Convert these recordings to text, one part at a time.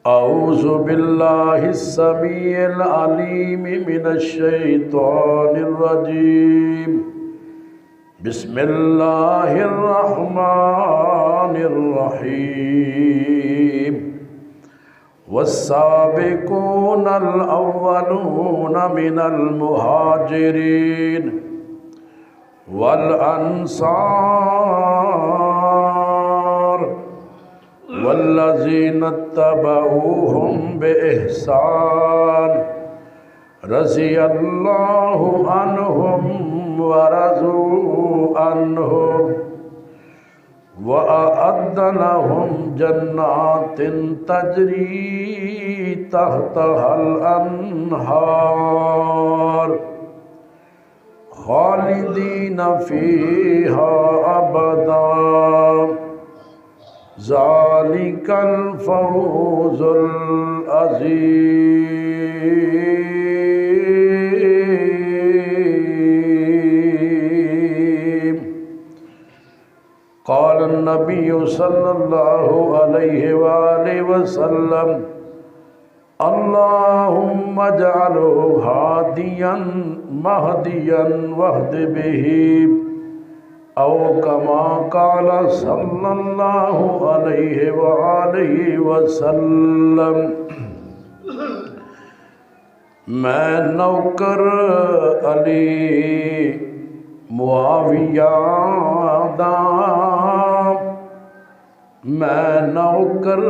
اعوذ باللہ السمیع العلیم من الشیطان الرجیم بسم اللہ الرحمن الرحیم والسابقون الاولون من المہاجرین والانصار والذین اتبعوہم بإحسان رضی اللہ عنہم ورضوا عنہ وأعد لهم جنات تجری تحتها الأنہار خالدین فیہا ابدا ذالک الفوز العظیم قال النبی صلی اللہ علیہ وآلہ وسلم اللہم اجعلہ ہادیا مہدیا واہد بہ او کما قال صلی اللہ علیہ وآلہ وسلم میں نوکر علی معاویہ دا میں نوکر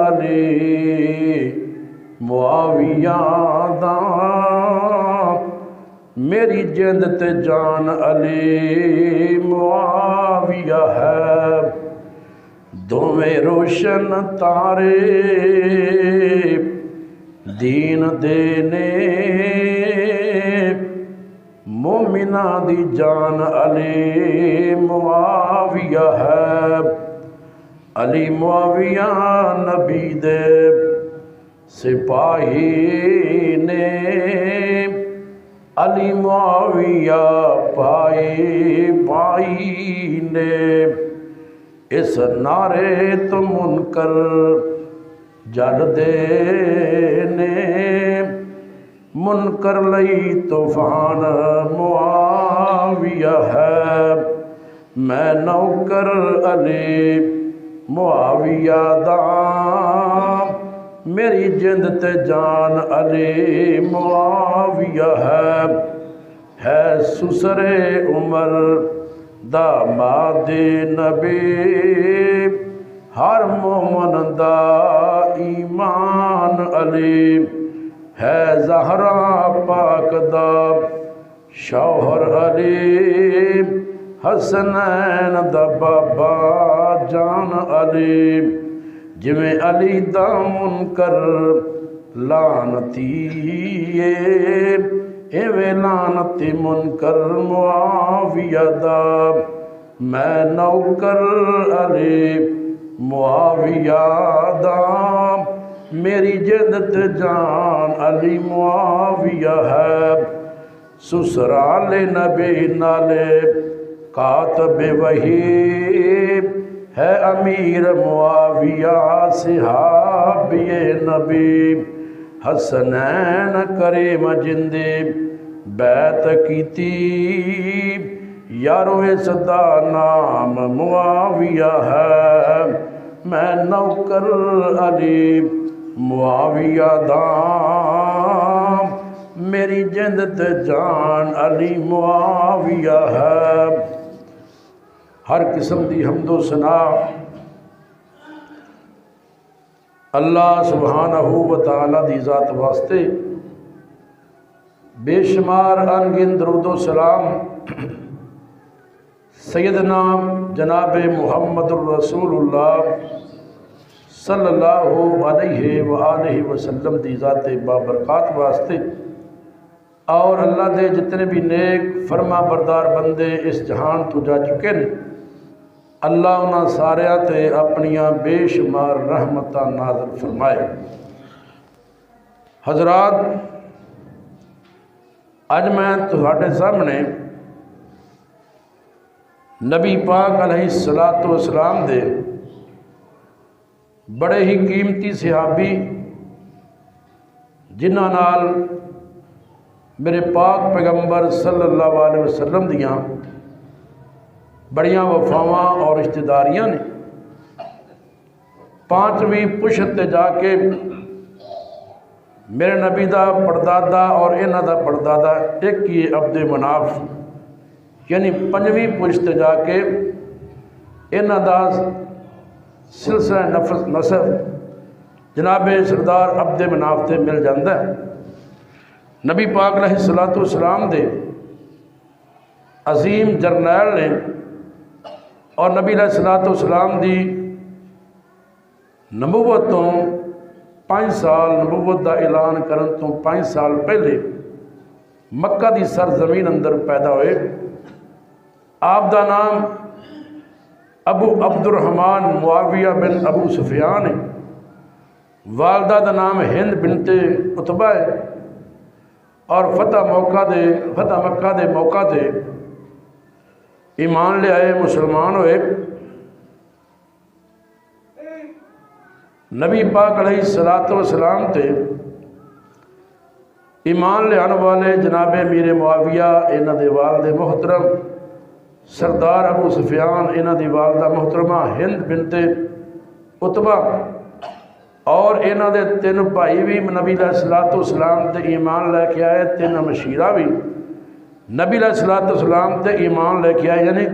علی معاویہ دا میری جند تے جان علی معاویہ ہے دوویں روشن تارے دین دینے مومنہ دی جان علی معاویہ ہے علی معاویہ نبی دے سپاہی نے علی معاویہ پائی نے اس نعرے تو منکر جل دے نے منکر لئی طوفان معاویہ ہے میں نوکر علی معاویہ دا میری جند تے جان علی معاویہ ہے سسر عمر داماد نبی ہر مومن دا ایمان علی ہے زہرا پاک دا شوہر علی حسنین دا بابا جان علی جویں علی دا منکر لعنتی ایویں لعنتی منکر معاویہ دا میں نوکر علی معاویہ دا میری جند جان علی معاویہ ہے سسرال نبی نالے کاتب وحی ہے امیر معاویہ صحابی نبی حسنین کریم جندے بیعت کیتی یارو اس دا نام معاویہ ہے میں نوکر علی معاویہ دا میری جند تے جان علی معاویہ ہے ہر قسم دی حمد و ثنا اللہ سبحانہ و تعالی دی ذات واسطے بے شمار انگن درود و سلام سیدنا جناب محمد الرسول اللہ صلی اللہ علیہ وآلہ وسلم دی ذات بابرکات واسطے اور اللہ دے جتنے بھی نیک فرما بردار بندے اس جہان تو جا چکے ہیں اللہ انہاں ساریاں تے اپنیاں بے شمار رحمتاں نازل فرمائے حضرات اج میں تہاڈے سامنے نبی پاک علیہ الصلوۃ والسلام دے بڑے ہی قیمتی صحابی جنہاں نال میرے پاک پیغمبر صلی اللہ علیہ وسلم دیاں بڑیاں وفاواں اور رشتہ داریاں نے۔ 5ویں پشت تے جا کے میرے نبی دا پردادا اور انہاں دا پردادا ایک ہی عبد مناف، یعنی 5ویں پشت تے جا کے انہاں دا سلسلہ نسب جناب سردار عبد مناف تے مل جاندہ ہے۔ نبی پاک علیہ السلام دے عظیم جرنیل نے اور نبی علیہ السلام دی نبوت تو 5 سال نبوت دا اعلان کرن تو 5 سال پہلے مکہ دی سرزمین اندر پیدا ہوئے۔ آپ دا نام ابو عبد الرحمن معاویہ بن ابو سفیان ہے، والدہ دا نام ہند بنت عتبہ ہے، اور فتح مکہ دے موقع دے ایمان لے آئے، مسلمان ہوئے۔ نبی پاک علیہ السلام تے ایمان لے آنے والے جناب امیر معاویہ انہاں دے والد محترم سردار ابو سفیان انہاں دی والدہ محترمہ ہند بنت عتبہ اور انہاں دے 3 بھائی بھی نبی علیہ السلام تے ایمان لے کے آئے، 3 مشیرہ بھی نبی علیہ السلام تے ایمان لے کے آئے، یعنی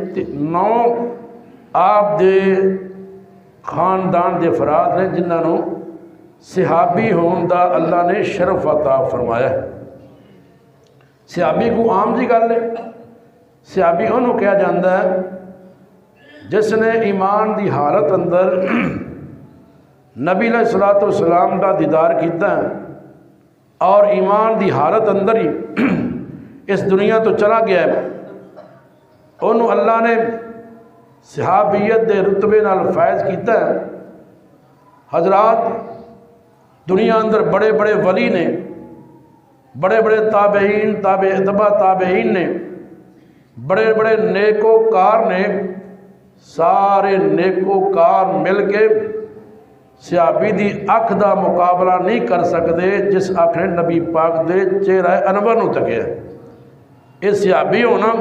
9 آپ دے خاندان دے افراد نے جنہاں نو صحابی ہون دا اللہ نے شرف عطا فرمایا ہے۔ صحابی کو عام جی گل ہے، صحابی انہوں کہا جاندہ ہے جس نے ایمان دی حالت اندر نبی علیہ السلام کا دیدار کیتا ہے اور ایمان دی حالت اندر ہی اس دنیا تو چلا گیا ہے، انہوں اللہ نے صحابیت دے رتبے نال فائز کیتا ہے۔ حضرات دنیا اندر بڑے بڑے ولی نے، بڑے بڑے تابعین تبع تابعین نے، بڑے بڑے نیکوکار نے، سارے نیکوکار مل کے صحابی دی اکھ دا مقابلہ نہیں کر سکتے جس اکھ نے نبی پاک دے چہرہ انور نو تکیا ہے۔ یہ صحابی ہونا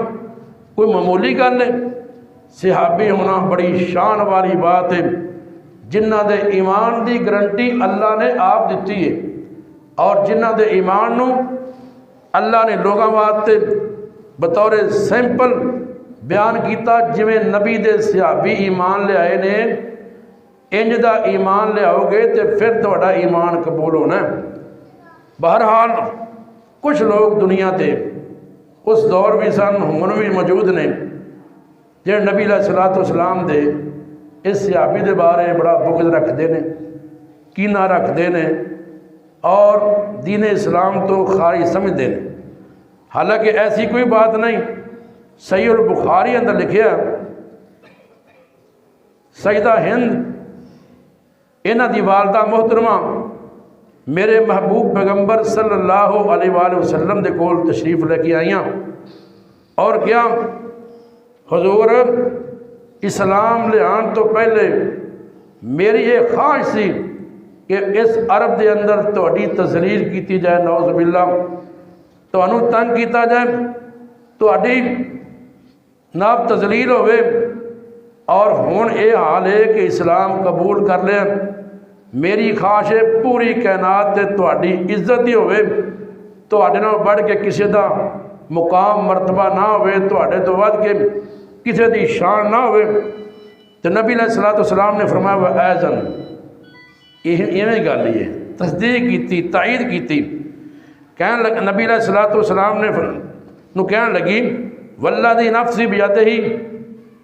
کوئی معمولی گل ہے، صحابی ہونا بڑی شان والی بات ہے، جنہ دے ایمان دی گارنٹی اللہ نے آپ دیتی ہے، اور جنہ دے ایمان نو اللہ نے لوگاں واسطے بطور سیمپل بیان کیتا، جویں نبی دے صحابی ایمان لے آئے نے انج دا ایمان لے آؤ گے تے پھر تہاڈا ایمان قبول ہونا ہے۔ بہرحال کچھ لوگ دنیا تے اس دور بھی سن، ہن بھی موجود نے، جڑے نبی علیہ السلام دے اس صحابی دے بارے بڑا بغض رکھتے ہیں، کینہ رکھتے ہیں اور دین اسلام تو خارج سمجھتے ہیں۔ حالانکہ ایسی کوئی بات نہیں۔ صحیح البخاری اندر لکھیا سیدہ ہند انہاں دی والدہ محترمہ میرے محبوب پیغمبر صلی اللہ علیہ وآلہ وسلم دے کول تشریف لے کے آئیاں، اور کیا حضور اسلام لے آن تو پہلے میری یہ خواہش سی کہ اس عرب دے اندر تہاڈی تذلیل کیتی جائے، نعوذ باللہ تہانوں تنگ کیتا جائے، تہاڈی ناب تذلیل ہوئے، اور ہون اے حال ہے کہ اسلام قبول کر لیں۔ میری خواہش ہے پوری کائنات تے تہاڈی عزت ہی ہوئے، تہاڈے نال بڑھ کے کسی دا مقام مرتبہ نہ ہوئے، تہاڈے تو ود کے کسی دی شان نہ ہوئے۔ تو نبی علیہ السلام نے فرمایا وہ ایزن ایویں گل ہی ہے، تصدیق کیتی، تائید کیتی۔ کہنے لگا نبی علیہ السلام نے کہنے لگی والذی نفسی بیدہ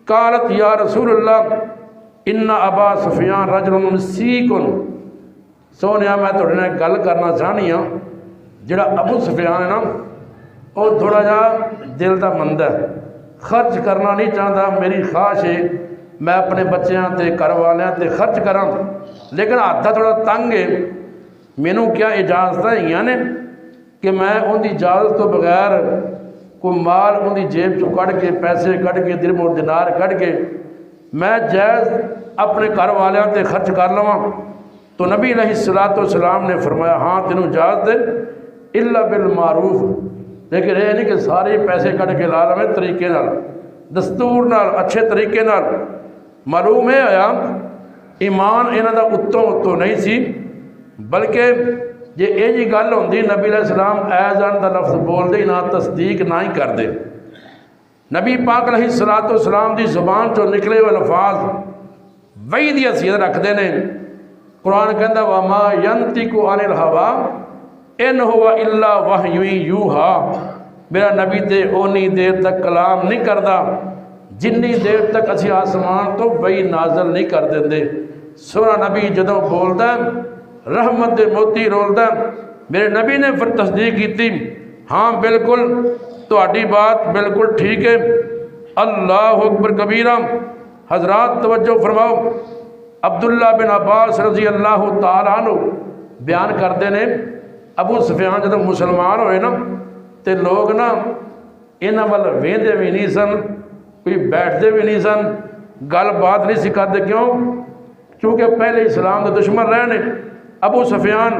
قالت یا رسول اللہ ان ابا سفیان رجل مسیک۔ سونیا میں تھوڑے نال گل کرنا چاہنی ہاں، جڑا ابو سفیان ہے نا وہ تھوڑا جا دل دا مندہ ہے، خرچ کرنا نہیں چاہتا۔ میری خواہش ہے میں اپنے بچیاں تے گھر والیاں تے خرچ کراں، لیکن ہاتھ تھوڑا تنگ ہے، مینوں کیا اجازت ہیں نے کہ میں ان دی اجازت تو بغیر کوئی مال ان دی جیب چوں کڑھ کے، پیسے کڑھ کے، درہم و دینار کڑھ کے میں جائز اپنے گھر والیاں تے خرچ کر لواں، تو نبی علیہ الصلوۃ والسلام نے فرمایا ہاں تینوں اجازت ہے، الا بالمعروف، لیکن یہ نہیں کہ سارے پیسے کٹ کے لا لویں، طریقے نال، دستور نال، اچھے طریقے نال۔ معلوم ہے آیا ایمان انہاں دا اتوں نہیں سی، بلکہ جے یہ جی گل ہوندی نبی علیہ السلام ایذان دا لفظ بول دے نہ تصدیق نہ ہی کر دے۔ نبی پاک علیہ الصلوۃ والسلام دی زبان چوں نکلے ہوئے الفاظ وحی دی حیثیت رکھدے نے۔ قرآن کہندا وما ینطق عن الہوی ان ہوا الا وحی یوحی، میرا نبی تے اونی دیر تک کلام نہیں کردا جنی دیر تک اسی آسمان تو وحی نازل نہیں کر دیندے۔ سونا نبی جدوں بولدا رحمت دے موتی رولدا، میرے نبی نے پھر تصدیق کیتی ہاں بالکل تہاڈی بات بالکل ٹھیک ہے۔ اللہ اکبر کبیرہ۔ حضرات توجہ فرماؤ، عبداللہ بن عباس رضی اللہ تعالیٰ عنہ بیان کرتے ہیں ابو سفیان جب مسلمان ہوئے نا تے لوگ نا انہاں ول ویندے بھی نہیں سن، کوئی بیٹھتے بھی نہیں سن، گل بات نہیں سی کرتے۔ کیوں؟ چونکہ پہلے اسلام دے دشمن رہنے۔ ابو سفیان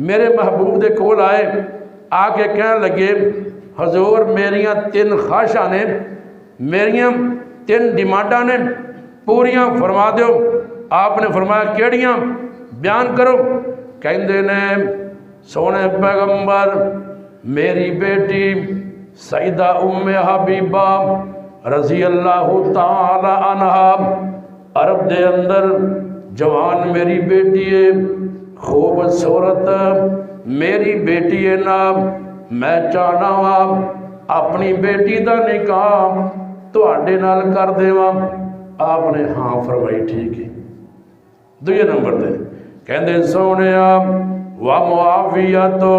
میرے محبوب دے کول آئے، آ کے کہنے لگے حضور میریاں 3 خواہشاں نے، میریاں 3 ڈیمانڈاں نے، پوریاں فرما دیو۔ آپ نے فرمایا کیڑیاں؟ بیان کرو۔ کہندے نے سونے پیغمبر میری بیٹی سیدہ ام حبیبہ رضی اللہ تعالی عنہا عرب دے اندر جوان میری بیٹی ہے، خوبصورت میری بیٹی ہے نا، میں چاہنا وا اپنی بیٹی دا نکاح تواڈے نال کر دیواں۔ آپ نے ہاں فرمائی ٹھیک ہے۔ دوسرے نمبر تے کہندے سونیا ومعاویہ تو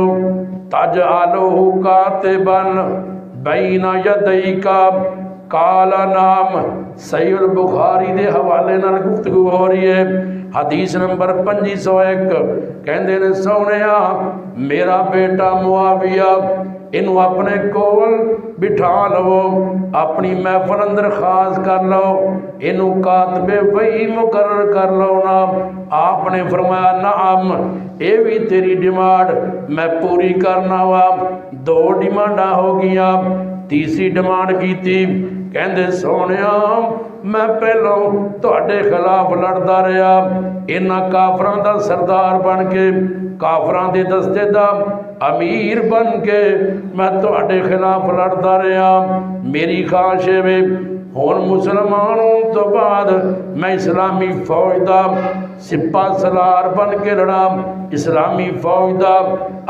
تجعلہ کاتبا بین یدیک، قال نام۔ صحیح البخاری دے حوالے نال گفتگو ہو رہی ہے، حدیث نمبر 501۔ کہندے نے سونیا میرا بیٹا معاویہ انہوں اپنے کول بٹھا لو، اپنی محفل اندر خاص کر لو، انہوں کاتب وحی مقرر کر لو نا۔ آپ نے فرمایا نعم، اے بھی تیری ڈیمانڈ میں پوری کرنا وا۔ 2 ڈیمانڈاں ہو گیا، تیسری ڈیمانڈ کی تھی کہندے سونیا میں پہلوں تہاڈے خلاف لڑدا رہا، انہاں کافراں دا سردار بن کے، کافراں دے دستے دا امیر بن کے میں تہاڈے خلاف لڑدا رہا۔ میری خواہش ہے ہن مسلمانوں تو بعد میں اسلامی فوج دا سپاہ سالار بن کے لڑا، اسلامی فوج دا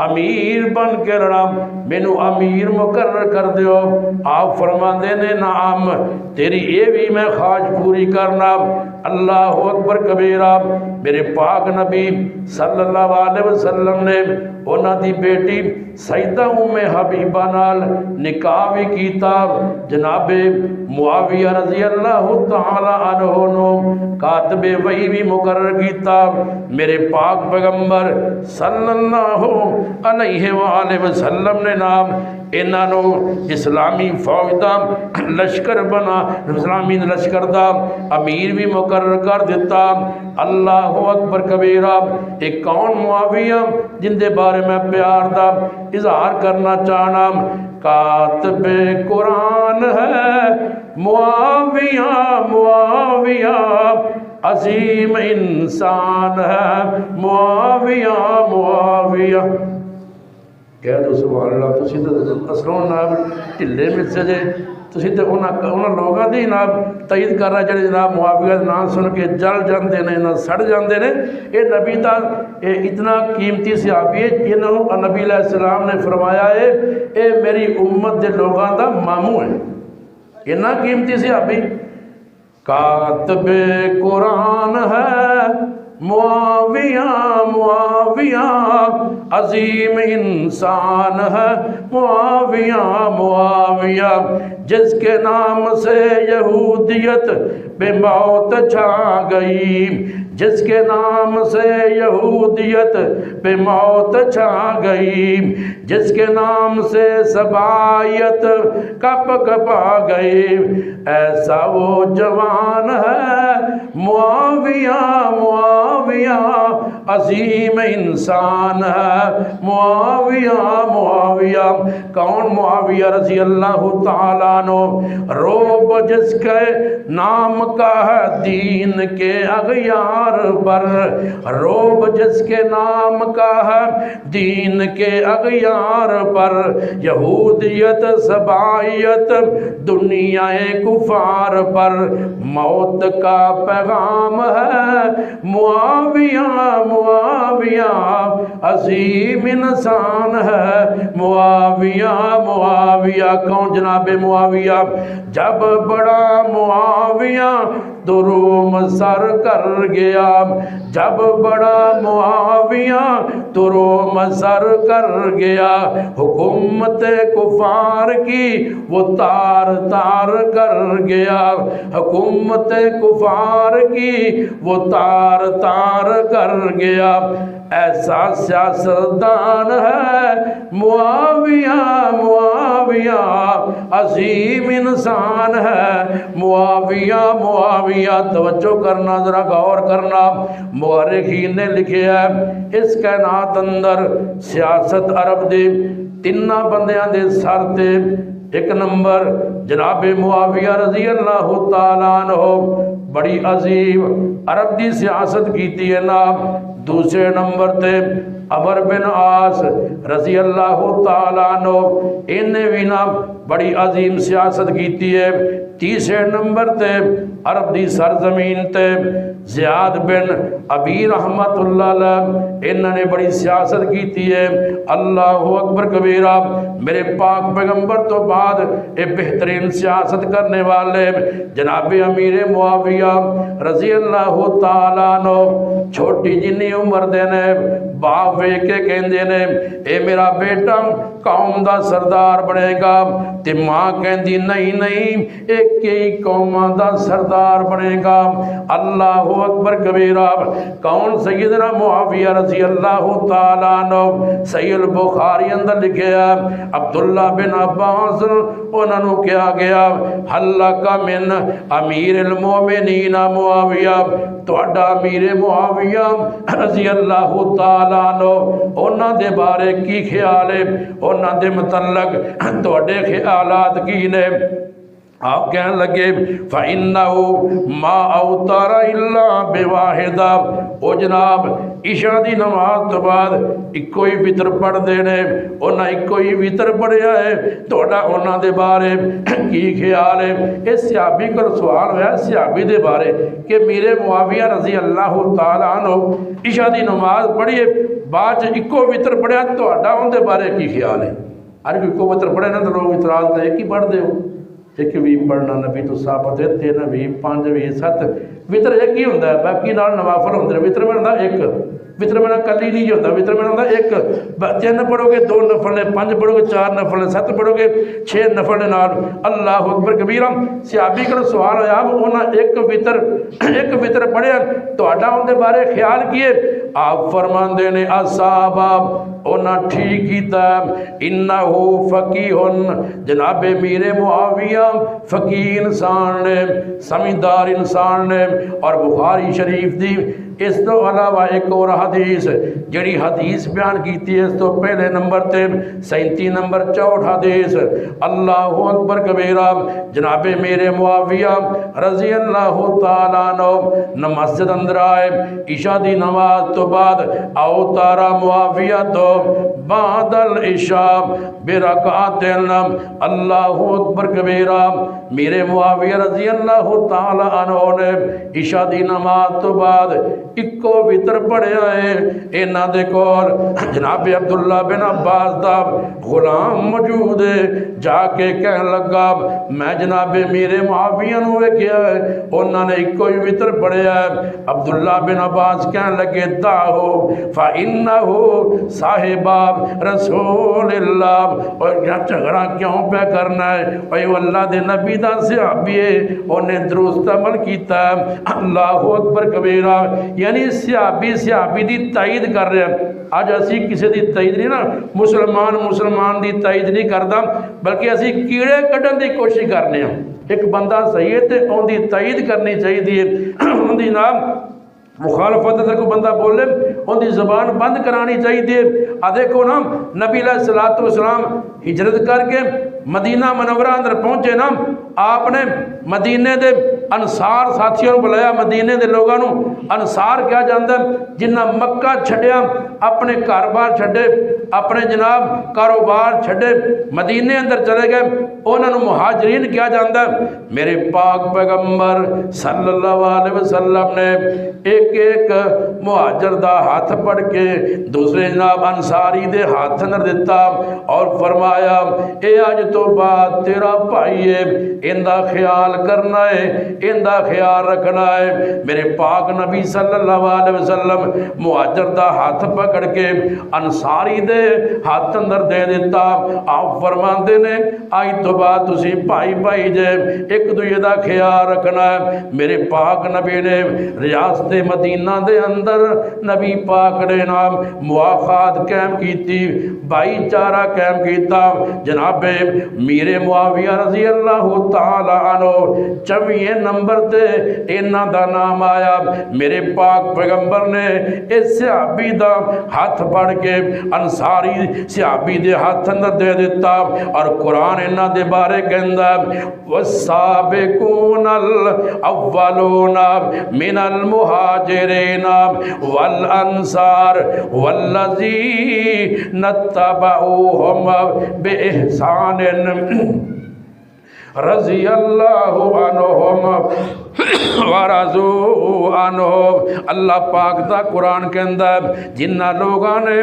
امیر بن کے لڑا، مینوں امیر مقرر کر دیو۔ آپ فرماندے نے نعم، تیری اے بھی میں خواہش پوری کرنا۔ اللہ اکبر کبیرہ۔ میرے پاک نبی صلی اللہ علیہ وسلم نے انہاں دی بیٹی سیدہ ام حبیبہ نال نکاح بھی کیتا۔ جناب معاویہ رضی اللہ تعالی عنہ نو کاتب وحی بھی مقرر کیتا۔ میرے پاک پیغمبر صلی اللہ علیہ وآلہ وسلم نے نام انہاں نو اسلامی فوج دا لشکر بنا، اسلامی لشکر دا امیر بھی مقرر کر دیتا۔ اللہ اکبر کبیرہ۔ ایک کون معاویہ جن دے بارے میں پیار دا اظہار کرنا چاہنا، کاتب قرآن ہے معاویہ، معاویہ عظیم انسان ہے معاویہ، معاویہ۔ کہہ دو سبحان اللہ۔ تسی تے اصلوں ناب ٹھلے مچے جے، تسی تے انہاں لوگاں دی جناب تائید کر رہا جڑے جناب معاویہ دا نام سن کے جل جاندے نے، نہ سڑ جاندے نے۔ اے نبی دا اتنا قیمتی صحابی ہے، انہوں نبی علیہ السلام نے فرمایا ہے اے میری امت دے لوگاں دا ماموں ہے، اتنا قیمتی صحابی۔ کاتب قرآن ہے معاویہ، معاویہ عظیم انسان ہے معاویہ، معاویہ جس کے نام سے یہودیت بے موت چھا گئی، جس کے نام سے یہودیت پہ موت چھا گئی، جس کے نام سے سبائیت کپ کپا گئی، ایسا وہ جوان ہے معاویہ، معاویہ عظیم انسان ہے معاویہ، معاویہ کون؟ معاویہ رضی اللہ تعالیٰ عنہ، روب جس کے نام کا ہے دین کے اغیار پر، روب جس کے نام کا ہے دین کے اغیار پر، یہودیت سبائیت دنیا کفار پر، موت کا پیغام ہے معاویہ، معاویہ عظیم انسان ہے معاویہ، معاویہ کون؟ جناب معاویہ جب بڑا معاویہ تو روم سر کر گیا، جب بڑا معاویہ تو روم سر کر گیا، حکومت کفار کی وہ تار تار کر گیا، حکومت کفار کی وہ تار تار کر گیا، ایسا سیاستدان ہے معاویہ، معاویہ عظیم انسان ہے معاویہ، معاویہ توجہ کرنا، ذرا غور کرنا، مورخین نے لکھے ہے اس کائنات اندر سیاست عرب دے تینہ بندیاں دے سر تے ایک نمبر جناب معاویہ رضی اللہ تعالیٰ عنہ بڑی عظیم عرب دی سیاست کیتی ہے نا، دوسرے نمبر تے عمر بن عاص رضی اللہ تعالیٰ عنہ انہیں بھی نا بڑی عظیم سیاست کیتی ہے، تیسرے نمبر تے عرب دی سرزمین تے زیاد بن ابی رحمت اللہ علیہ انہوں نے بڑی سیاست کیتی ہے، اللہ اکبر کبیرہ، میرے پاک پیغمبر تو بعد ایک بہترین سیاست کرنے والے جناب امیر معاویہ رضی اللہ تعالیٰ عنہ چھوٹی جنی عمر دینے باپ وے کے کہندے نے اے میرا بیٹا قوم دا سردار بنے گا، تے ماں کہندی نہیں نہیں ایک ہی قوم دا سردار بنے گا، اللہ اکبر کبیرہ کون؟ سیدنا معاویہ رضی اللہ تعالیٰ عنہ، صحیح البخاری اندر لکھے ہے عبداللہ بن عباس انہوں نے کیا گیا حلق من امیر المومنین معاویہ، توڑا امیر معاویہ رضی اللہ تعالیٰ عنہ انہوں دے بارے کی خیال ہے، انہوں دے متعلق توڑے خیالات کی نے؟ آپ کہنے لگے فَإِنَّهُ مَا أَوْتَرَ إِلَّا بِوَاحِدَةٍ، او جناب عشاء دی نماز تو بعد ایک کوئی وطر پڑھ دینے، انہاں ایک کوئی وطر پڑھیا ہے، توڑا انہاں دے بارے کی خیال ہے؟ اس صحابی کو سوال ہوا صحابی دے بارے کہ میرے معاویہ رضی اللہ تعالیٰ عنہ عشاء دی نماز پڑھیے بعد ایک کوئی وطر پڑھیا، توڑا ان دے بارے کی خیال ہے؟ ارے ایک کوئی وطر پڑھے نا تو لوگ اعتراض کرے کی پڑھ دے ہو، ایک بھی پڑھنا نبی تو ثابت ہے، 3 بھی 5 بھی 7 وطر ایک ہی ہوتا ہے، باقی نال نوافل ہوندے ہیں، وطر میں ہوتا ایک، وطر میں کلی نہیں ہوتا، وطر میں ہوتا ایک، 3 پڑھو گے 2 نفل نے، 5 پڑھو گے 4 نفل نے، 7 پڑھو گے 6 نفل نے نال، اللہ اکبر کبیرہ۔ صحابی کا سوال ہویا انہاں ایک وطر پڑھیا، تہاڈا ان دے بارے خیال کیے؟ آپ فرماندے نے اصحابہ انہاں ٹھیک کیتا، انہو فقیہن، جناب میرے معاویہ فقیہ انسان نے، سمجھدار انسان نے، اور بخاری شریف دی اس تو علاوہ ایک اور حدیث جڑی حدیث بیان کیتی ہے اس تو پہلے نمبر تے 37 نمبر 64 حدیث، اللہ اکبر کبیرہ، جناب میرے معاویہ رضی اللہ تعالیٰ عنہ مسجد اندر آئے عشاء دی نماز تو بعد، او تارا معاویہ تو بعد العشاء برکعتین، اللہ اکبر کبیرہ، میرے معاویہ رضی اللہ تعالیٰ عنہ نے عشاء دی نماز تو بعد اکو وطر پڑھیا ہے، انہاں دے کول جناب عبداللہ بن عباس دا غلام موجود ہے، جا کے کہنے لگا میں جناب میرے معاویہ نو ویکھیا ہے انہاں نے اکو ہی وطر پڑھیا ہے، عبداللہ بن عباس کہنے لگے داہو فَإِنَّهُ صاحب رسول اللہ، اور جھگڑا کیوں پہ کرنا ہے؟ اے اللہ دے نبی دا صحابی ہے، انہیں درست عمل کیتا ہے، اللہ اکبر کبیرہ۔ یعنی صحابی دی تائید کر رہے ہیں۔ آج اسی کسی دی تائید نہیں نا، مسلمان دی تائید نہیں کردا، بلکہ اسی کیڑے کڈن دی کوشش کرنے ہیں۔ ایک بندہ صحیح ہے تے ان دی تائید کرنی چاہیے، ان دی نام مخالفت سے کوئی بندہ بولے ان دی زبان بند کرانی چاہیے۔ دیکھو نا نبی علیہ السلام ہجرت کر کے مدینہ منورہ اندر پہنچے نا، آپ نے مدینے دے انصار ساتھیوں بلایا، مدینے دے لوگوں انصار کیا جاندا جنہ مکہ چھڈیا، اپنے کاروبار چھڈے، اپنے جناب کاروبار چھڈے، مدینے اندر چلے گئے، انہوں نے مہاجرین کیا جاندا۔ میرے پاک پیغمبر صلی اللہ علیہ وسلم نے ایک مہاجر دا ہاتھ پڑ کے دوسرے جناب انصاری دے ہاتھ اندر دیتا اور فرمایا اے آج تو بعد تیرا بھائی ہے، ان دا خیال کرنا ہے، ان دا خیال رکھنا ہے۔ میرے پاک نبی صلی اللہ علیہ وسلم مہاجر دا ہاتھ پکڑ کے انصاری دے ہاتھ اندر دے دیتا۔ آپ فرماندے نے آج تو بعد تسی بھائی جے، ایک دوسرے دا خیال رکھنا ہے۔ میرے پاک نبی نے ریاست مدینہ دے اندر نبی پاک نے نام مواخات قائم کیتی، بھائی چارہ قائم کیتا۔ جناب میر معاویہ رضی اللہ تعالی عنہ 24 نمبر تے انہاں دا نام آیا۔ میرے پاک پیغمبر نے اس صحابی دا ہاتھ پڑ کے انصاری صحابی دے ہاتھ اندر دے دیتا، اور قرآن انہاں دے بارے کہندا والسابقون الاولون من المہاجرین والانصار والذین اتبعوہم بإحسان رضی اللہ عنہم ورضوا عنہ۔ اللہ پاک دا قرآن کے اندر جنہ لوگاں نے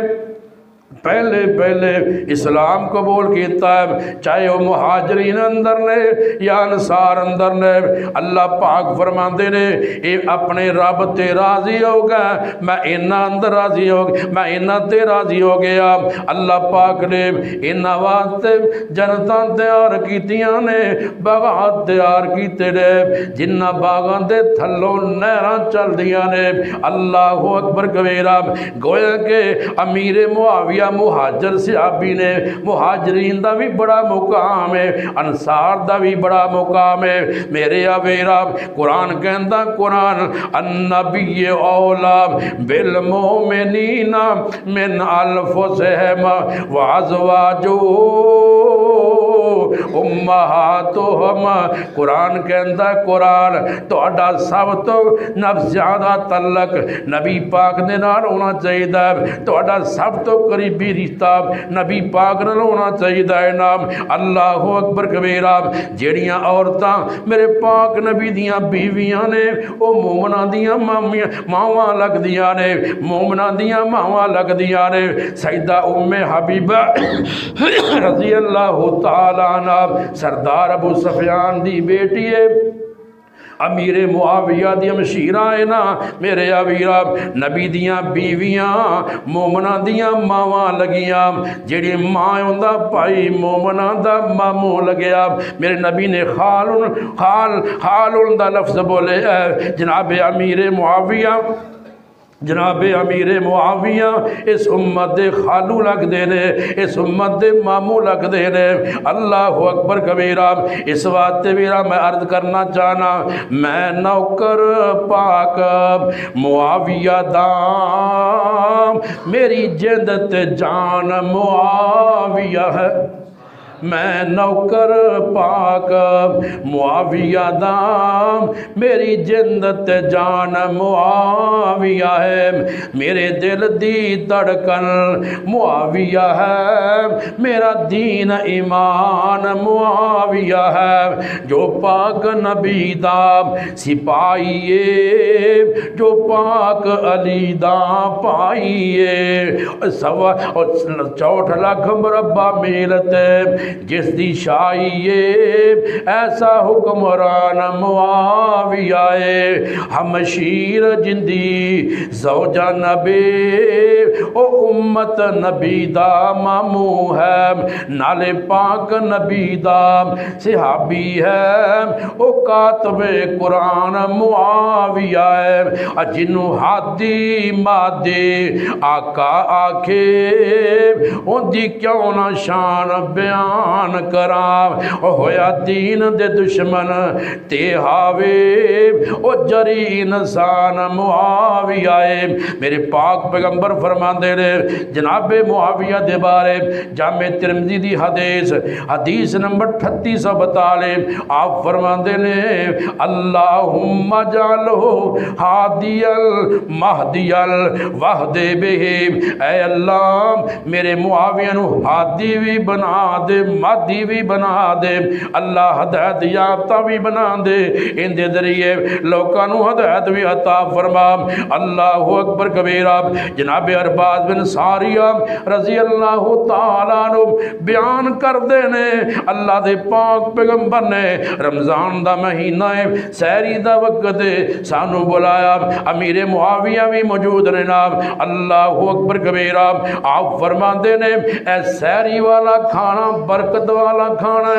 پہلے اسلام قبول کیتا ہے، چاہے وہ مہاجرین اندر نے یا انصار اندر نے، اللہ پاک فرماندے نے اے اپنے رب تے راضی ہو گیا، میں انہاں اندر راضی ہو گیا، میں انہاں تے راضی ہو گیا۔ اللہ پاک نے انہاں واسطے جنتاں تیار کیتیاں نے، باغات تیار کیتے نے، جنہ باغاں دے تھلوں نہراں چل دیاں نے۔ اللہ اکبر کبیرہ، گویا کہ امیر معاویہ مہاجر صحابی نے، مہاجرین دا بھی بڑا مقام ہے، انصار دا بھی بڑا مقام ہے۔ میرے آویرہ قرآن کہندا، قرآن النبی اولا بالمومنین من انفسہم وازواجہ امہاتہم۔ قرآن کہندا، قرآن تہاڈا سب تو زیادہ تعلق نبی پاک دے نال ہونا چاہیے، تہاڈا سب تو قریبی رشتہ نبی پاک نال ہونا چاہیے نام۔ اللہ اکبر کبیرہ، جیڑیاں عورتاں میرے پاک نبی دیاں بیویاں نے وہ مومناں دیاں ماواں لگ دیاں نے، مومناں دیاں ماواں لگ دیاں نے۔ سیدہ ام حبیبہ رضی اللہ تعالی عنہ سردار ابو سفیان دی بیٹی ہے، امیر معاویہ دی ہمشیرہ ہے نا۔ میرے آویرہ نبی دیاں بیویاں مومناں دیاں ماواں لگیاں، جیڑی ماں ہوندا بھائی مومناں دا ماموں لگیا۔ میرے نبی نے خال دا لفظ بولے، جناب امیر معاویہ، جناب امیر معاویہ اس امت دے خالو لگ دے نے، اس امت دے ماموں لگ دے نے۔ اللہ اکبر کبیرہ، اس واسطے میرا میں عرض کرنا چاہنا، میں نوکر پاک معاویہ دام، میری جند تے جان معاویہ ہے۔ میں نوکر پاک معاویہ دام، میری جندت جان معاویہ ہے، میرے دل دی دھڑکن معاویہ ہے، میرا دین ایمان معاویہ ہے۔ جو پاک نبی دام سپاہیے، جو پاک علی دام پائیے، 64 لاکھ مربع میلتے جس دی شاہیے ایسا حکمران معاویہ ہمشیر جندی زوجہ نبی او امت نبی دا مامو ہے نالے پاک نبی دا صحابی ہے او کاتب قرآن معاویہ ہے جنوں ہادی مادے آقا آکھے ان دی کیوں نہ شان بیان کرام ہویا دین دے دشمن تے ہاوے او جری انسان معاویہ میرے پاک پیغمبر فرماندے نے جناب معاویہ دے بارے جامع ترمذی دی حدیث نمبر 3842 آپ فرماندے نے اللہم جعلہ ہادی المہدی الوحد بہ اے اللہ میرے معاویہ نو ہادی بھی بنا دے مہدی بھی بنا دے اللہ ہدایت یافتہ بھی بنا دے ان دے ذریعے لوکاں نو ہدایت بھی عطا فرما اللہ اکبر کبیرہ جناب ارباز بن ساریہ رضی اللہ تعالیٰ عنہ بیان کر دینے اللہ دے پاک پیغمبر نے رمضان دا مہینہ سہری دا وقت سانو بلایا امیر معاویہ بھی موجود رہنا اللہ اکبر کبیرہ آپ فرما دینے اے سہری والا کھانا برکت والا کھانا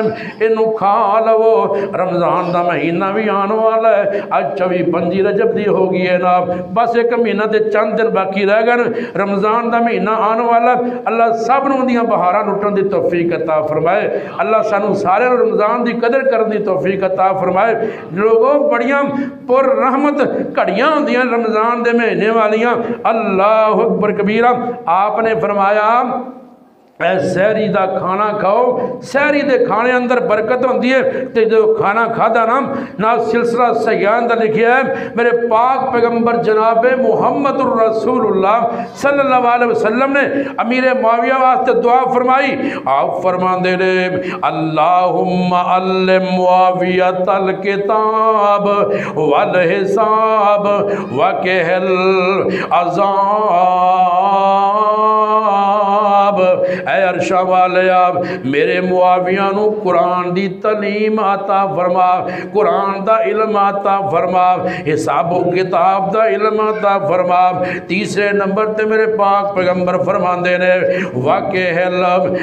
انہوں کھا لو رمضان دا مہینہ بھی آنے والا ہے آج 24 رجب دی ہوگی ہے نا بس ایک مہینہ دے چند دن باقی رہ گئے رمضان دا مہینہ آنے والا اللہ سب نوں دیاں بہاراں لٹن دی توفیق عطا فرمائے اللہ سانو سارے رمضان دی قدر کرن دی توفیق عطا فرمائے لوگوں بڑیاں پر رحمت گھڑیاں دیاں رمضان دے مہینے والیاں اللہ اکبر کبیرہ آپ نے فرمایا اے سہری دا کھانا کھاؤ سہری دے کھانے اندر برکت ہوندی ہے تے جو کھانا کھادا نا سلسلہ سیان دا لکھیا ہے میرے پاک پیغمبر جناب محمد الرسول اللہ صلی اللہ علیہ وسلم نے امیر معاویہ واسطے دعا فرمائی آپ فرماندے نے اللہم علم معاویہ الکتاب والحساب وکہل عذاب اے عرشہ والے آپ میرے معاویہ نو قرآن دی تعلیم عطا فرما قرآن دا علم عطا فرما حساب و کتاب دا علم عطا فرما تیسرے نمبر تے میرے پاک پیغمبر فرمان دینے واقع حلب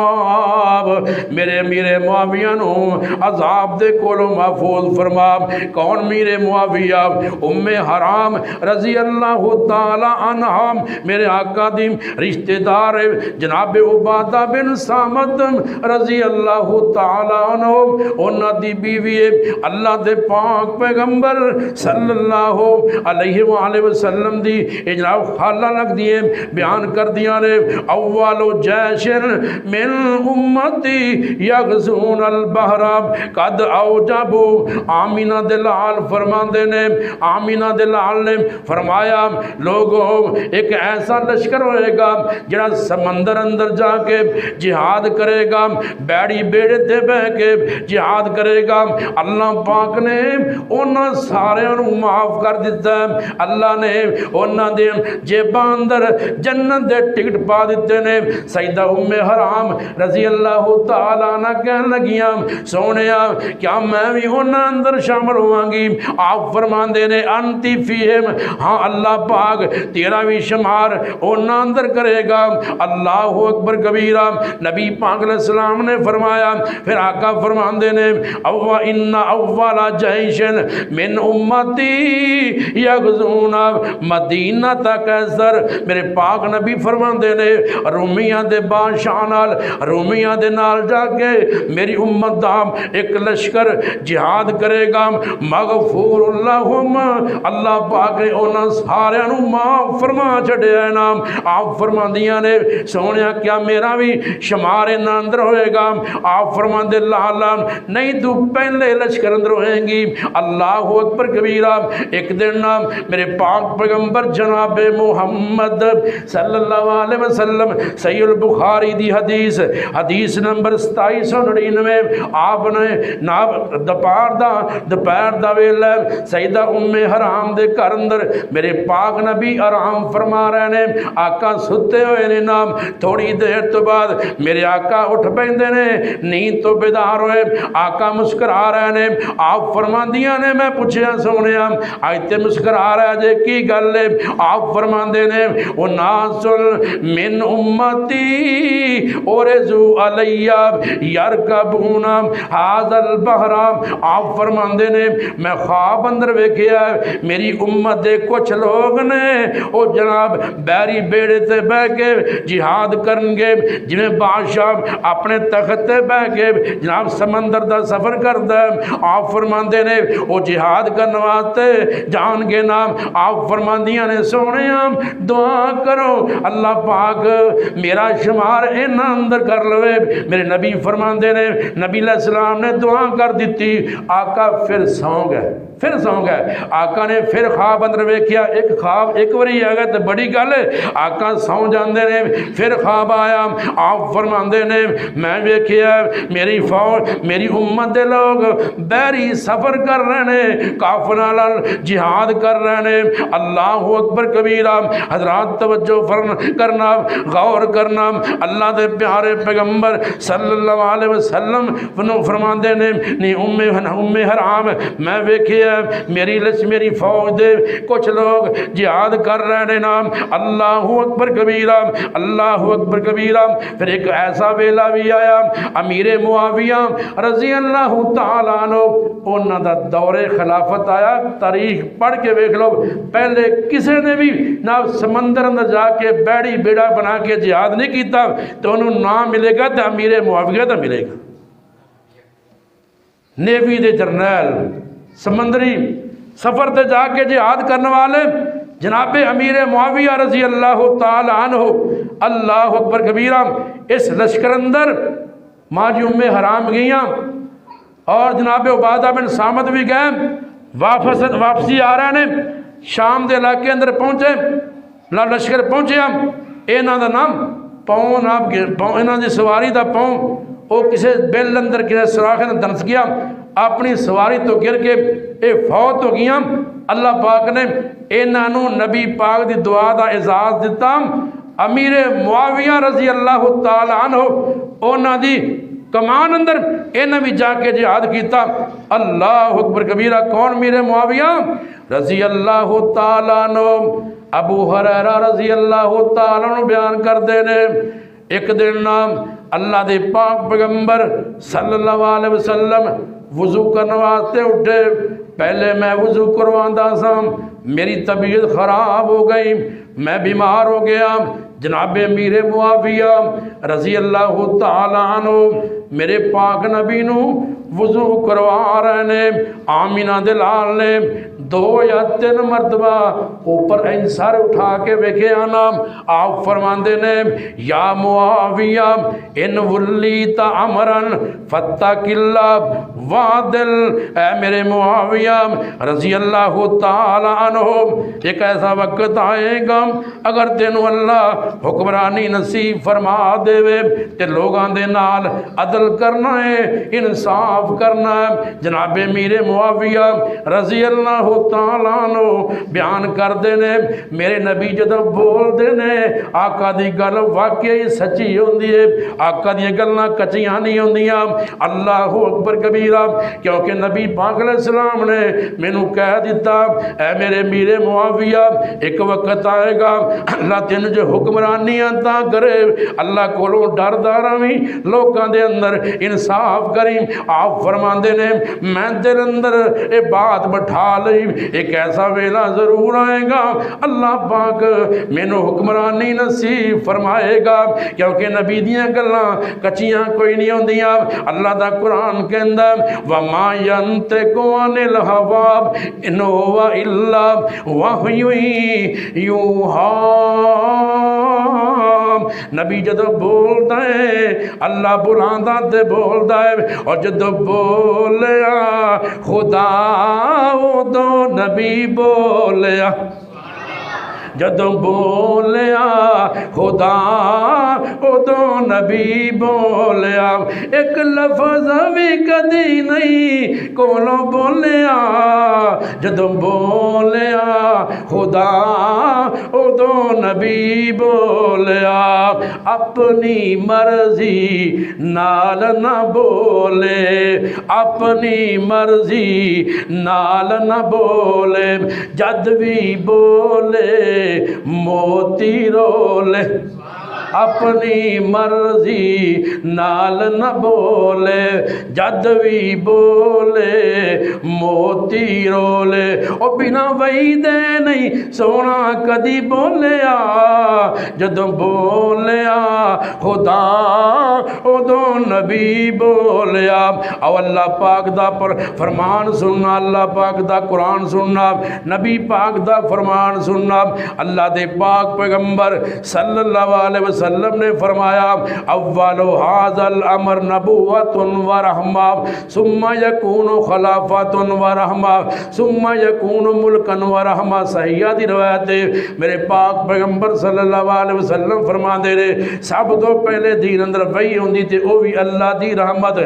عذاب میرے میرے معاویہ نو عذاب دے کولو محفوظ فرما کون میرے معاویہ ام حرام رضی اللہ تعالی عنہ میرے آقا دی رشتہ دار جناب عبادہ بن صامت رضی اللہ تعالی عنہ انہاں دی بیوی اللہ دے پاک پیغمبر صلی اللہ علیہ وآلہ وسلم دی جناب خالہ لگ دیئے بیان کر دیا نے اول جیشن من امتی یغزون البحر قد اوجبو آمینہ دلال فرمان دینے آمینہ دلال نے فرمایا لوگوں ایک ایسا لشکر ہوئے گا جنہاں سمندر اندر جا کے جہاد کرے گا بیڑی بیڑے دے بہ کے جہاد کرے گا اللہ پاک نے انہاں سارے انہوں معاف کر دیتا ہے اللہ نے انہاں دے جیباں اندر جنت دے ٹکٹ پا دیتے نے سیدہ ام حرام رضی اللہ تعالیٰ عنہ کہنے لگیاں سونیا کیا میں بھی انہاں اندر شامل ہوں گی آپ فرمان دینے انتی فیہم ہاں اللہ پاک تیرا بھی شمار انہاں اندر کرے گا اللہ اکبر کبیرہ نبی پاک علیہ السلام نے فرمایا پھر آقا فرمان دینے ان اول جیشن من امتی یغزون مدینہ تک ایسر میرے پاک نبی فرمان دینے رومیاں دے بادشاہ نال رومیاں دے نال جا کے میری امت دا ایک لشکر جہاد کرے گا مغفور اللہم اللہ پاک نے انہاں سارے انہوں معاف فرما چھڑے ہے نام آپ فرما دیا نے سونیا کیا میرا بھی شمار اندر ہوئے گا آپ فرما دے لالا نہیں تو پہلے لشکر اندر ہوئیں گی اللہ اکبر کبیرہ ایک دن نام میرے پاک پیغمبر جناب محمد صلی اللہ علیہ وسلم صحیح البخاری دی حدیث نمبر 2799 آپ نے دوپہر دا ویلا سیدہ ام حرام دے گھر اندر میرے پاک نبی آرام فرما رہے نے، آقا ستے ہوئے نے نام، تھوڑی دیر تو بعد میرے آقا اٹھ پیندے نے، نیند تو بیدار ہوئے، آقا مسکرا رہے نے، آپ فرماندیاں نے میں پوچھیا سونے آج تے مسکرا رہے جے کی گل ہے؟ آپ فرماندے نے وہ ناسل من امتی اورزو علیہ یرکبون ھذا البحر، آپ فرماندے نے میں خواب اندر ویکھیا میری امت دے کچھ لوگ نے وہ جناب بیری بیڑے تے بہ کے جہاد کرن گے، جنہیں بادشاہ اپنے تخت تے بہ کے جناب سمندر دا سفر کردا ہے، آپ فرماندے نے وہ جہاد کرن واسطے جان گے نام، آپ فرماندیاں نے سونے دعا کرو اللہ پاک میرا شمار اینا اندر کر لوے۔ میرے نبی فرماندے نے، نبی علیہ السلام نے دعا کر دیتی، آقا پھر سو گئے، آقا نے پھر خواب اندر ویکھیا، ایک خواب ایک واری آ گیا تو بڑی گل ہے، آقا سو جاندے نے، پھر خواب آیا، آپ فرماندے نے میں ویکھیا میری فوج میری امت دے لوگ بحری سفر کر رہے ہیں، کافراں نال جہاد کر رہے ہیں، اللہ اکبر کبیرہ۔ حضرات توجہ کرنا، غور کرنا، اللہ دے پیارے پیغمبر صلی اللہ علیہ وسلم فرماندے نے نی ام حرام میں ویکھیا میری فوج دے کچھ لوگ جہاد کر رہے ہیں نام، اللہ اکبر کبیرہ، اللہ اکبر کبیرہ۔ پھر ایک ایسا ویلا بھی آیا، امیر معاویہ رضی اللہ تعالیٰ عنہ انہاں دا دور خلافت آیا، تاریخ پڑھ کے ویکھ لو، پہلے کسے نے بھی نہ سمندر اندر جا کے بیڑی بیڑا بنا کے جہاد نہیں کیتا، تو انہوں نام ملے گا تو امیر معاویہ دا ملے گا، نیوی دے جرنیل سمندری سفر تے جا کے جہاد کرنے والے جناب امیر معاویہ رضی اللہ تعالی عنہ، اللہ اکبر کبیرہ۔ اس لشکر اندر ماں جی ام حرام گئیاں اور جناب عبادہ بن صامت بھی گئے، واپسی آ رہے ہیں، شام دے علاقے اندر پہنچے، لشکر پہنچے، انہاں دا نام پاؤں انہاں دی سواری دا پاؤں وہ کسے بیل اندر کسے سراخ اندر دنس گیا، اپنی سواری تو گر کے اے فوت ہو گیا۔ اللہ پاک نے انہوں نبی پاک دی دعا دا اعزاز دیتا، امیر معاویہ رضی اللہ تعالی عنہ انہاں دی کمان اندر انہاں بھی جا کے جہاد کیتا، اللہ اکبر کبیرہ۔ کون امیر معاویہ رضی اللہ تعالی عنہ؟ ابو ہریرہ رضی اللہ تعالی عنہ بیان کر دینے ایک دن نام اللہ دے پاک پیغمبر صلی اللہ علیہ وسلم وضو کرنے واسطے اٹھے، پہلے میں وضو کرواندہ سا، میری طبیعت خراب ہو گئی، میں بیمار ہو گیا، جناب امیر معاویہ رضی اللہ تعالی عنہ میرے پاک نبی نو وضو کروا رہے نے، آمینہ دلال نے 2 یا 3 مرتبہ اوپر انسار اٹھا کے ویکھے آنا، آپ فرماندے نے یا معاویہ ان ولیت امرن فتق اللہ وعدل، اے میرے معاویہ رضی اللہ تعالی عنہ ایک ایسا وقت آئے گا اگر تینوں اللہ حکمرانی نصیب فرما دے وے تے لوگاں دے نال عدل کرنا ہے، انصاف کرنا ہے۔ جناب امیر معاویہ رضی اللہ تعالیٰ عنہ بیان کر دینے میرے نبی جدو بول دینے آقا دی گل واقعی سچی ہوندی ہے، آقا دی گلنا کچیاں نہیں ہوندیاں، اللہ اکبر کبیرہ۔ کیونکہ نبی پاک علیہ السلام نے مینوں کہہ دیتا اے میرے امیر معاویہ ایک وقت آئے گا اللہ تین جو حکمرانی عطا کرے، اللہ کولوں ڈر داراویں لوکاں دے اندر انصاف کریں۔ آپ فرماندے نے میں دل اندر اے بات بٹھا لئی، ایک ایسا ویلا ضرور آئے گا اللہ پاک مینوں حکمرانی نصیب فرمائے گا، کیونکہ نبی دیاں گلاں کچیاں کوئی نہیں ہوندیاں۔ اللہ دا قرآن کہندا وما ينطق عن الهوى ان هو الا وحی یوحی، نبی جدو بولتا ہے اللہ بلاندہ تے بولتا ہے، اور جدو بولیا خدا وہ تو نبی بولیا، جدوں بولیا خدا ادوں نبی بولیا، ایک لفظ بھی کدی نہیں کولوں بولیا، جدوں بولیا خدا ادوں نبی بولیا، اپنی مرضی نال نہ بولے، اپنی مرضی نال نہ بولے، جد بھی بولے موتی رولے، اپنی مرضی نال نہ بولے، جد بھی بولے موتی رولے، او بنا وہی دے نہیں سونا کدی بولیا، جدوں بولیا خدا ادوں نبی بولیا۔ او اللہ پاک دا فرمان سننا، اللہ پاک دا قرآن سننا، نبی پاک دا فرمان سننا۔ اللہ دے پاک پیغمبر صلی اللہ علیہ وسلم نے فرمایا اول ھذا الامر نبوۃ و رحمہ ثم یکون خلافۃ و رحمہ ثم یکون ملکا و رحمہ۔ صحیحہ دی روایت ہے، میرے پاک پیغمبر صلی اللہ علیہ وسلم فرماندے نے سب تو پہلے دین اندر وحی ہوندی تے او بھی اللہ دی رحمت،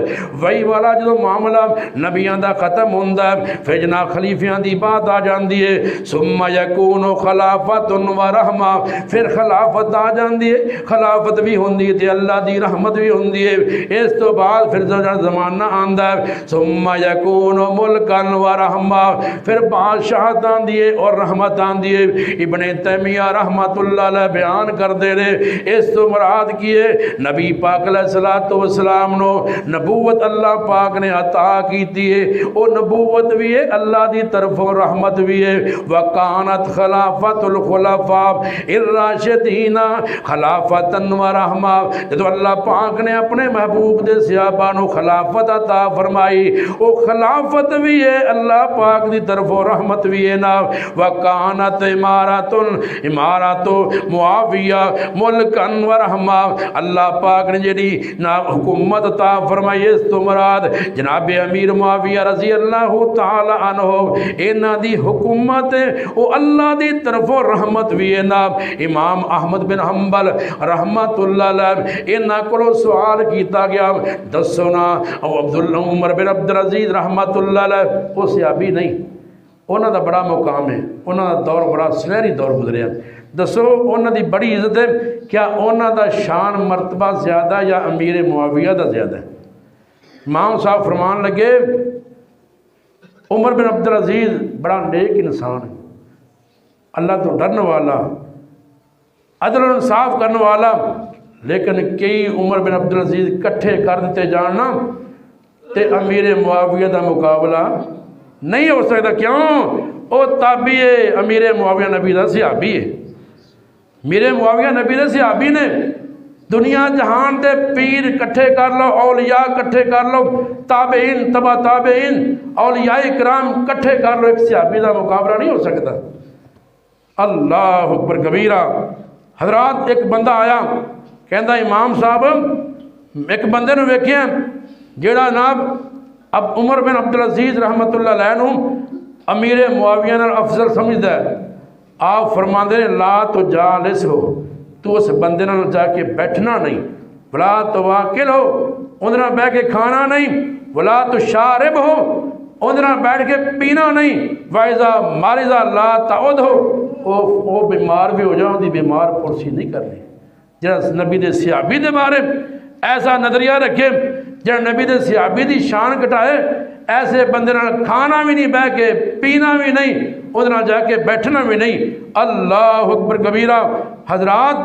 وحی والا جدوں معاملہ نبیاں دا ختم ہوندا ہے پھر جناب خلیفیاں دی بات آ جاندی ہے، ثم یکون خلافۃ و رحمہ، پھر خلافت آ جاندی ہے، خلافت بھی ہوندی ہے تے اللہ دی رحمت بھی ہوندی ہے، اس تو بعد پھر زمانہ آندا ہے ثم یکون ملکا و رحمہ، پھر بادشاہت آندی ہے اور رحمت آندی ہے۔ ابن تیمیہ رحمت اللہ علیہ بیان کر دے رہے اس تو مراد کیے نبی پاک علیہ السلام نو نبوت اللہ پاک نے عطا کیتی ہے، او نبوت بھی ہے اللہ دی طرف رحمت بھی ہے۔ وکانت خلافت الخلفاء الراشدین خلافت و رحمہ، جدو اللہ پاک نے اپنے محبوب دے صحابہ نو خلافت عطا فرمائی، او خلافت بھی ہے اللہ پاک دی طرف رحمت بھی ہے نا۔ وکانت امارت معاویہ ملکا و رحمہ، اللہ پاک نے جڑی نا حکومت عطا فرمائی اس تو مراد جناب امیر معاویہ رضی اللہ تعالی عنہ، انہاں دی حکومت او اللہ دی طرف رحمت بھی ہے نا۔ امام احمد بن حنبل رحمت اللہ علیہ انہاں کو سوال کیتا گیا دسو نا عبداللہ عمر بن عبدالعزیز رحمت اللہ علیہ وہ صحابی نہیں، انہاں دا بڑا مقام ہے، انہاں دا دور بڑا سنہری دور گزریا، دسو انہاں دی بڑی عزت ہے، کیا انہاں دا شان مرتبہ زیادہ یا امیر معاویہ دا زیادہ ہے؟ امام صاحب فرمان لگے عمر بن عبدالعزیز بڑا نیک انسان ہے، اللہ تو ڈرنے والا، عدل و انصاف کرنے والا، لیکن کئی عمر بن عبدالعزیز کٹھے کر دیتے جاننا تے امیر معاویہ دا مقابلہ نہیں ہو سکتا۔ کیوں؟ او تابعی ہے، امیر معاویہ نبی دا صحابی ہے، امیر معاویہ نبی دا صحابی نے دنیا جہان دے پیر کٹھے کر لو، اولیاء کٹھے کر لو، تابعین تبع تابعین اولیاء کرام کٹھے کر لو، ایک صحابی دا مقابلہ نہیں ہو سکتا۔ اللہ اکبر کبیرہ۔ حضرات ایک بندہ آیا کہندا امام صاحب ایک بندے نو ویکھیا جیڑا جناب اب عمر بن عبدالعزیز رحمت اللہ علیہ نو امیر معاویہ نال افضل سمجھدا ہے، آپ فرماندے نے لا تو جالس ہو، تو اس بندے نال جا کے بیٹھنا نہیں، ولا تو واکل ہو، اندر نال بیٹھ کے کھانا نہیں، ولا تو شارب ہو، اندر نال بیٹھ کے پینا نہیں، وائزا مارزا لا تعود ہو، وہ بیمار بھی ہو جاؤں دی بیمار پرسی نہیں کرنی۔ جہاں نبی دے صحابی دے بارے ایسا نظریہ رکھے، جہاں نبی دے صحابی دی شان کٹائے، ایسے بندے نال کھانا بھی نہیں بیٹھ کے پینا بھی نہیں، ادھر نال جا کے بیٹھنا بھی نہیں۔ اللہ اکبر کبیرہ۔ حضرات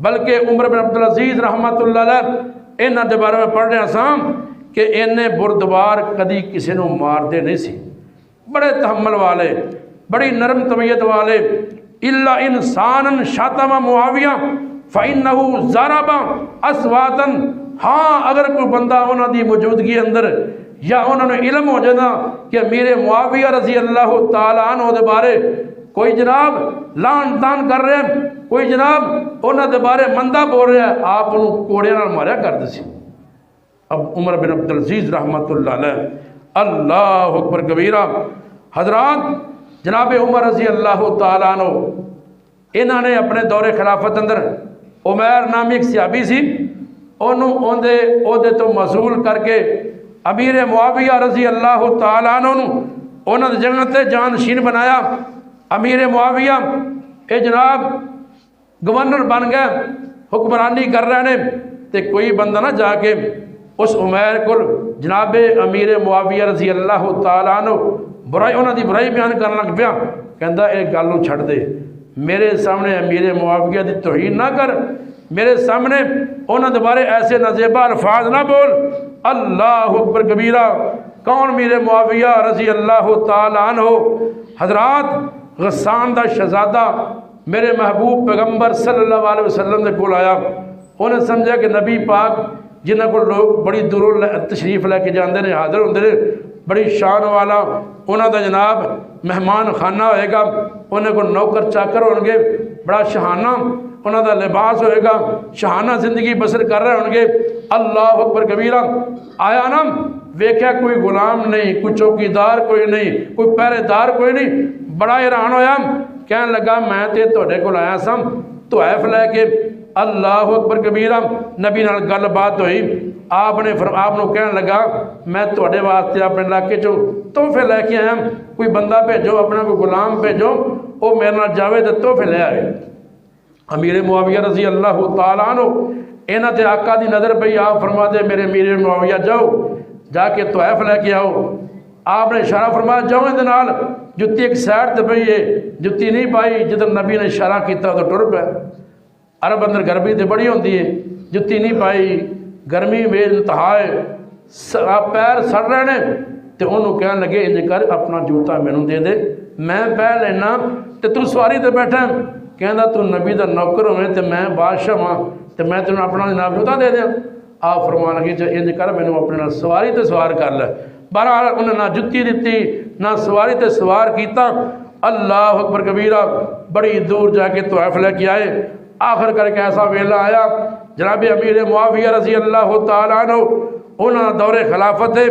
بلکہ عمر بن عبدالعزیز رحمت اللہ علیہ انہاں دے بارے میں پڑھ رہے ہیں کہ انہیں بردبار کدی کسی نو مار دے نہیں سی، بڑے تحمل والے، بڑی نرم طبیعت والے۔ الا انسانا شاتم معاویہ فإنہ ضرب اصواتا، ہاں اگر کوئی بندہ انہاں دی موجودگی اندر یا انہوں نے علم ہو جانا کہ میرے معاویہ رضی اللہ تعالیٰ عنہ دے بارے کوئی جناب لان تان کر رہے ہیں، کوئی جناب انہوں دے بارے مندہ بول رہے ہیں، آپ انہوں کوڑے نال ماریا کر دے سی۔ اب عمر بن عبدالعزیز رحمت اللہ علیہ، اللہ اکبر کبیرہ۔ حضرات جناب عمر رضی اللہ تعالیٰ عنہ انہوں نے اپنے دور خلافت اندر عمیر نامی ایک صحابی سی انہوں دے عہدے تو معزول کر کے امیر معاویہ رضی اللہ تعالیٰ عنہ انہوں نے جنت جانشین بنایا۔ امیر معاویہ اے جناب گورنر بن گئے، حکمرانی کر رہے ہیں، تے کوئی بندہ نہ جا کے اس عمیر کو جناب امیر معاویہ رضی اللہ تعالیٰ عنہ برائی انہوں دی برائی بیان کرنا لگ پیا، کہندا اے گل نوں چھڈ دے، میرے سامنے امیر معاویہ دی توہین نہ کر، میرے سامنے انہوں دے بارے ایسے نازیبا الفاظ نہ بول۔ اللہ اکبر کبیرہ۔ کون؟ امیر معاویہ رضی اللہ تعالیٰ عنہ۔ حضرات غسان دا شہزادہ میرے محبوب پیغمبر صلی اللہ علیہ وسلم دے کول آیا، انہیں سمجھا کہ نبی پاک جنہ کو لوگ بڑی دوروں تشریف لے کے جاندے نے، حاضر ہوندے نے، بڑی شان والا انہوں دا جناب مہمان خانہ ہوئے گا، انہیں کو نوکر چاکر ہوں گے، بڑا شہانہ انہوں دا لباس ہوئے گا، شہانہ زندگی بسر کر رہے ہوں گے۔ اللہ اکبر کبیرہ۔ آیا نا، ویکھیا کوئی غلام نہیں، کوئی چوکیدار کوئی نہیں، کوئی پہرے دار کوئی نہیں، بڑا حیران ہویا، کہنے لگا میں تے تہاڈے کول آیا سام تحائف لے کے۔ اللہ اکبر کبیرہ۔ نبی نال گل بات ہوئی، آپ نے کہنے لگا میں تہاڈے واسطے اپنے علاقے چوں تحفے لے کے آیا، کوئی بندہ بھیجو، اپنا کوئی غلام بھیجو، وہ میرے نال جاوے تے تحفے لے آئے۔ امیر معاویہ رضی اللہ تعالیٰ عنہ انہاں تے آقا دی نظر پئی، آپ فرما دے میرے امیر معاویہ جاؤ جا کے تحائف لے کے آؤ۔ آپ نے اشارہ فرمایا جاؤ اندے نال، جتی ایک سائڈ تے پئی ہے، جتی نہیں پائی، جدھر نبی نے اشارہ کیتا تو ٹر پیا۔ عرب اندر گرمی تے بڑی ہوندی ہے، جتی نہیں پائی، گرمی بے انتہا ہے، پیر سڑ رہے نے، تے انہوں کہنے لگے انج کر اپنا جوتا مینوں دے دے، میں پہ لینا تے تو سواری تے بیٹھا، کہندا تو نبی دا نوکر ہوئے تے میں بادشاہ ہاں تے میں تینوں اپنا جناب جوتا دے دیا۔ آپ فرمان لگے جو انج کر مینوں اپنے نال سواری تے سوار کر لے۔ بہرحال انہیں نہ جتی دیتی نہ سواری تے سوار کیتا۔ اللہ اکبر کبیرہ۔ بڑی دور جا کے طائف لے کے آئے، آخر کر کے ایسا ویلا آیا جناب امیر معاویہ رضی اللہ تعالیٰ عنہ انہاں دور خلافت ہے،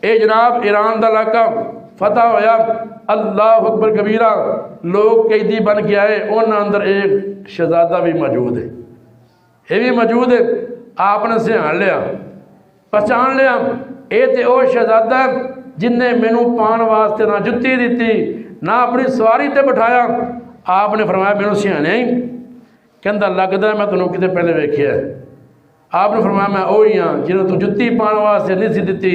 اے جناب ایران دا علاقہ فتح ہویا۔ اللہ اکبر کبیرہ۔ لوگ قیدی بن کے آئے، انہاں اندر ایک شہزادہ بھی موجود ہے، یہ بھی موجود ہے۔ آپ نے سہان لیا، پہچان لیا، اے تے او شہزادہ جن نے مینوں پان واسطے نہ جتی دیتی نہ اپنی سواری تے بٹھایا۔ آپ نے فرمایا مینوں سہانے ہی، کہندا لگدا میں تینوں کتے پہلے ویکھیا ہے۔ آپ نے فرمایا میں اوہی ہاں جنہوں تو جتی پان واسطے نہیں سی دیتی،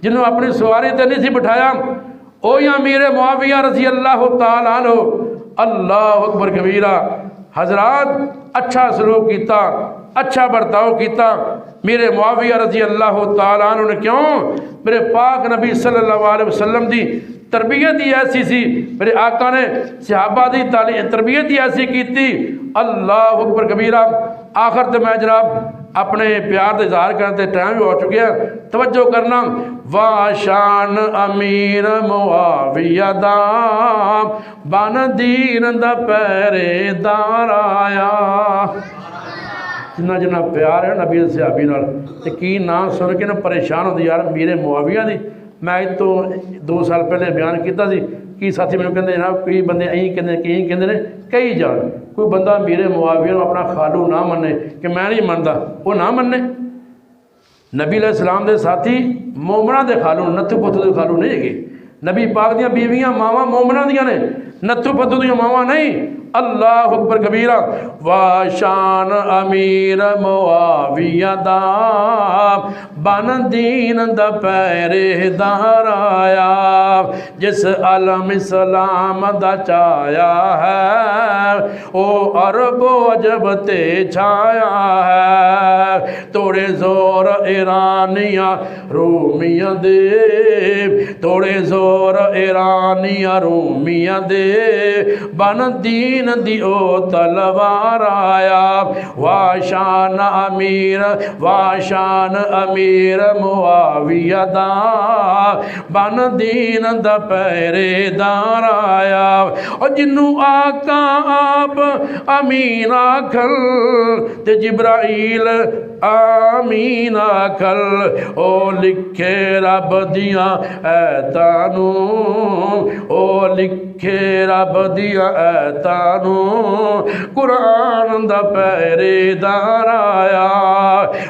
جنہوں اپنی سواری تے نہیں سی بٹھایا، اوہی امیر معاویہ رضی اللہ تعالیٰ عنہ۔ اللہ اکبر کبیرہ۔ حضرات اچھا سلوک کیتا، اچھا برتاؤ کیتا میرے معاویہ رضی اللہ تعالیٰ عنہ نے۔ کیوں؟ میرے پاک نبی صلی اللہ علیہ وسلم دی تربیت ہی ایسی سی، میرے آقا نے صحابہ دی تربیت ہی ایسی کی تھی۔ اللہ اکبر کبیرہ۔ آخر تے میں جناب اپنے پیار دے اظہار کرتے ٹائم بھی ہو چکے ہیں، توجہ کرنا۔ واشان امیر معاویہ دا بن دین دا پہرے دار آیا۔ جنہ جنہ پیار ہے نبی صحابی نال تے کی نام سن کے نا پریشان ہوندی، یار میرے معاویہ دی۔ میں تو 2 سال پہلے بیان کیتا سی، کی ساتھی میں کہندے جناب کئی بندے این کہندے کئی کہندے نے کئی جان، کوئی بندہ میرے معاویہ نو اپنا خالو نہ منے کہ میں نہیں مندا، وہ نہ منے۔ نبی علیہ السلام دے ساتھی مومنہ دے خالو، نتھو پتھو دے خالو نہیں ہے۔ نبی پاک دیاں بیویاں ماواں مومنہ دیاں نے، نتھو پتھو دیاں ماواں نہیں۔ اللہ اکبر کبیرہ۔ واشان امیر معاویہ دا بن دین دا پہرے دار آیا، جس عالم اسلام دا چایا ہے او عرب و عجب تے چھایا ہے۔ توڑے زور ایرانیاں رومیاں دے، توڑے زور ایرانیاں رومیاں دے، بن دین دی او تلوار آیا۔ واشان امیر معاویہ دا بن دین دا پہرے دار آیا۔ اور جنوں آقا آپ امین آکھن تے جبرائیل آمین آکھل او لکھے رب دیاں ایتانو او لکھے رب دیاں ایتانو قرآن دا پہرے دار آیا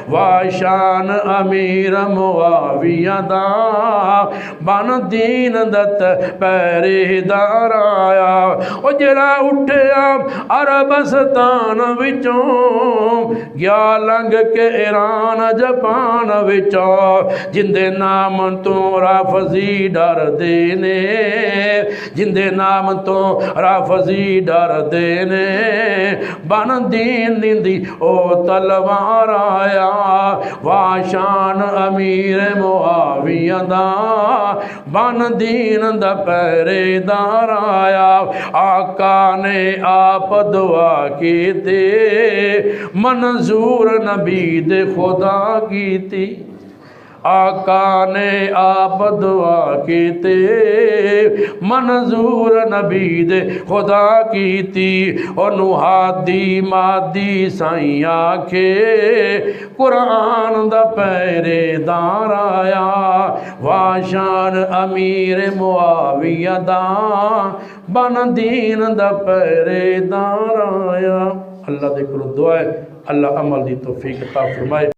واشان امیر معاویہ دا بن دین دت پہرے دار آیا او جڑا اٹھیا عربستان وچوں گیا لنگ کے ایران جپان وچوں جندے نام تو رافضی ڈر دینے جندے نام تو رافضی ڈر دینے بن دین دی او تلوار آیا واشان امیر معاویہ دا بن دین دا پہرے دار آیا آقا نے آپ دعا کی تے منظور نبی دے خدا کی تھی آقا نے آپ دعا کی تے منظور نبی دے خدا کی تھی انہوں ہادی مادی سائیں آکھے قرآن دا پہرے دار آیا واشان امیر معاویہ دا بن دین دا پہرے دار آیا اللہ دے کرو دعائے اللہ عمل دی توفیق عطا فرمائے